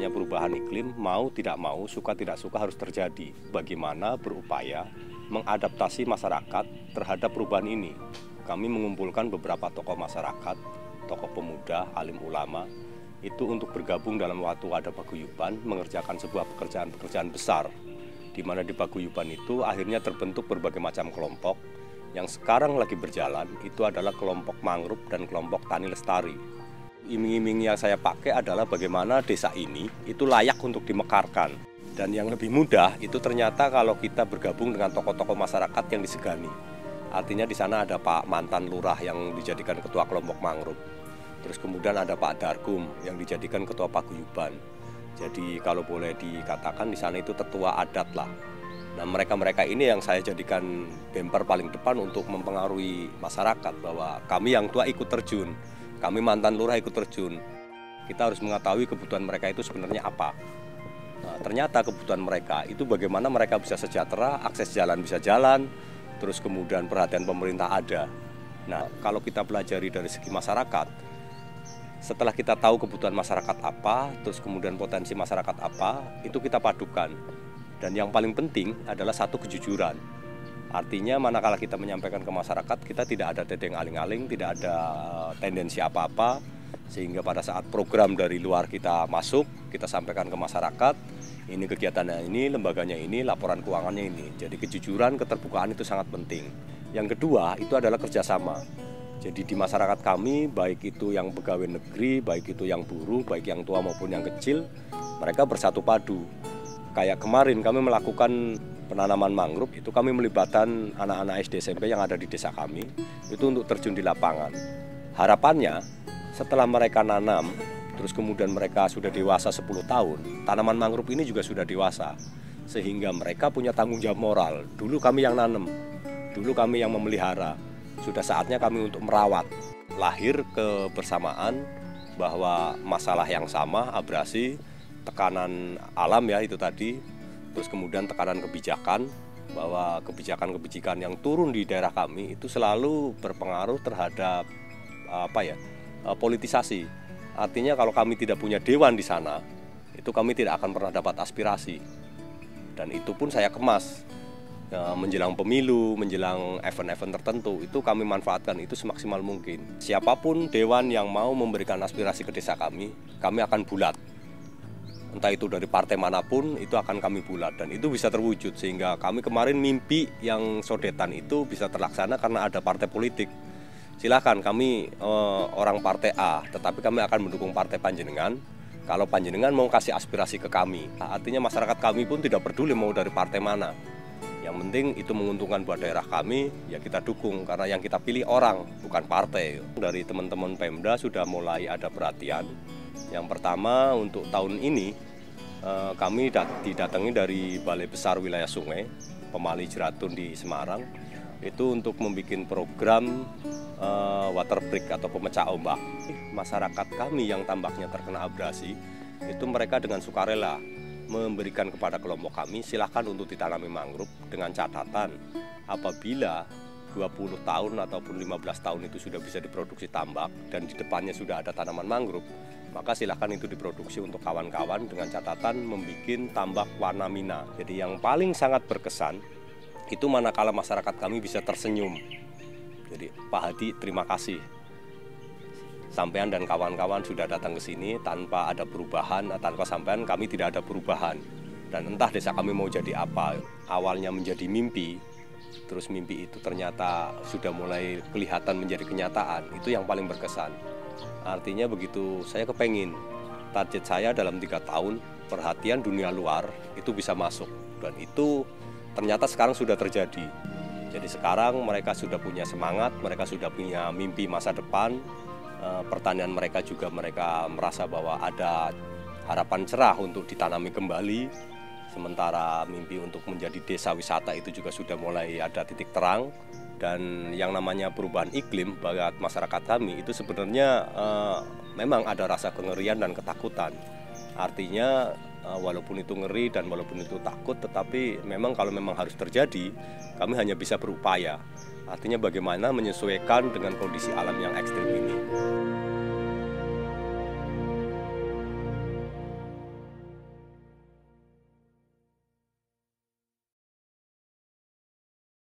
namanya perubahan iklim, mau tidak mau, suka tidak suka harus terjadi. Bagaimana berupaya mengadaptasi masyarakat terhadap perubahan ini. Kami mengumpulkan beberapa tokoh masyarakat, tokoh pemuda, alim ulama, itu untuk bergabung dalam waktu ada paguyuban, mengerjakan sebuah pekerjaan-pekerjaan besar, di mana di paguyuban itu akhirnya terbentuk berbagai macam kelompok. Yang sekarang lagi berjalan itu adalah kelompok mangrove dan kelompok tani lestari. Iming-iming yang saya pakai adalah bagaimana desa ini itu layak untuk dimekarkan. Dan yang lebih mudah itu ternyata kalau kita bergabung dengan tokoh-tokoh masyarakat yang disegani. Artinya di sana ada Pak mantan lurah yang dijadikan ketua kelompok mangrove. Terus kemudian ada Pak Darkum yang dijadikan ketua paguyuban. Jadi kalau boleh dikatakan di sana itu tetua adat lah. Nah mereka-mereka ini yang saya jadikan bemper paling depan untuk mempengaruhi masyarakat bahwa kami yang tua ikut terjun, kami mantan lurah ikut terjun. Kita harus mengetahui kebutuhan mereka itu sebenarnya apa. Nah, ternyata kebutuhan mereka itu bagaimana mereka bisa sejahtera, akses jalan bisa jalan, terus kemudian perhatian pemerintah ada. Nah kalau kita pelajari dari segi masyarakat, setelah kita tahu kebutuhan masyarakat apa, terus kemudian potensi masyarakat apa, itu kita padukan. Dan yang paling penting adalah satu kejujuran. Artinya manakala kita menyampaikan ke masyarakat, kita tidak ada teteng aling-aling, tidak ada tendensi apa-apa, sehingga pada saat program dari luar kita masuk, kita sampaikan ke masyarakat, ini kegiatannya ini, lembaganya ini, laporan keuangannya ini. Jadi kejujuran, keterbukaan itu sangat penting. Yang kedua, itu adalah kerjasama. Jadi di masyarakat kami, baik itu yang pegawai negeri, baik itu yang buruh, baik yang tua maupun yang kecil, mereka bersatu padu. Kayak kemarin kami melakukan penanaman mangrove, itu kami melibatkan anak-anak SD SMP yang ada di desa kami, itu untuk terjun di lapangan. Harapannya, setelah mereka nanam, terus kemudian mereka sudah dewasa 10 tahun, tanaman mangrove ini juga sudah dewasa. Sehingga mereka punya tanggung jawab moral. Dulu kami yang nanam, dulu kami yang memelihara. Sudah saatnya kami untuk merawat. Lahir kebersamaan bahwa masalah yang sama, abrasi, tekanan alam ya itu tadi, terus kemudian tekanan kebijakan, bahwa kebijakan-kebijakan yang turun di daerah kami itu selalu berpengaruh terhadap politisasi. Artinya kalau kami tidak punya dewan di sana, itu kami tidak akan pernah dapat aspirasi. Dan itu pun saya kemas. Menjelang pemilu, menjelang event-event tertentu, itu kami manfaatkan itu semaksimal mungkin. Siapapun dewan yang mau memberikan aspirasi ke desa kami akan bulat. Entah itu dari partai manapun, itu akan kami bulat dan itu bisa terwujud. Sehingga kami kemarin mimpi yang sodetan itu bisa terlaksana karena ada partai politik. Silakan kami orang partai A, tetapi kami akan mendukung partai panjenengan. Kalau panjenengan mau kasih aspirasi ke kami, artinya masyarakat kami pun tidak peduli mau dari partai mana. Yang penting itu menguntungkan buat daerah kami, ya kita dukung karena yang kita pilih orang, bukan partai. Dari teman-teman Pemda sudah mulai ada perhatian. Yang pertama untuk tahun ini kami didatangi dari Balai Besar Wilayah Sungai, Pemali Jeratun di Semarang, itu untuk membuat program water break atau pemecah ombak. Masyarakat kami yang tambaknya terkena abrasi, itu mereka dengan sukarela memberikan kepada kelompok kami silahkan untuk ditanami mangrove dengan catatan apabila 20 tahun ataupun 15 tahun itu sudah bisa diproduksi tambak dan di depannya sudah ada tanaman mangrove, maka silahkan itu diproduksi untuk kawan-kawan dengan catatan membuat tambak warna mina. Jadi yang paling sangat berkesan itu manakala masyarakat kami bisa tersenyum. Jadi Pak Hadi terima kasih. Sampean dan kawan-kawan sudah datang ke sini tanpa ada perubahan, tanpa sampean kami tidak ada perubahan. Dan entah desa kami mau jadi apa, awalnya menjadi mimpi, terus mimpi itu ternyata sudah mulai kelihatan menjadi kenyataan, itu yang paling berkesan. Artinya begitu saya kepengin, target saya dalam 3 tahun, perhatian dunia luar itu bisa masuk. Dan itu ternyata sekarang sudah terjadi. Jadi sekarang mereka sudah punya semangat, mereka sudah punya mimpi masa depan, pertanian mereka juga mereka merasa bahwa ada harapan cerah untuk ditanami kembali. Sementara mimpi untuk menjadi desa wisata itu juga sudah mulai ada titik terang. Dan yang namanya perubahan iklim bagi masyarakat kami itu sebenarnya memang ada rasa kengerian dan ketakutan. Artinya walaupun itu ngeri dan walaupun itu takut, tetapi memang kalau memang harus terjadi, kami hanya bisa berupaya. Artinya bagaimana menyesuaikan dengan kondisi alam yang ekstrim ini.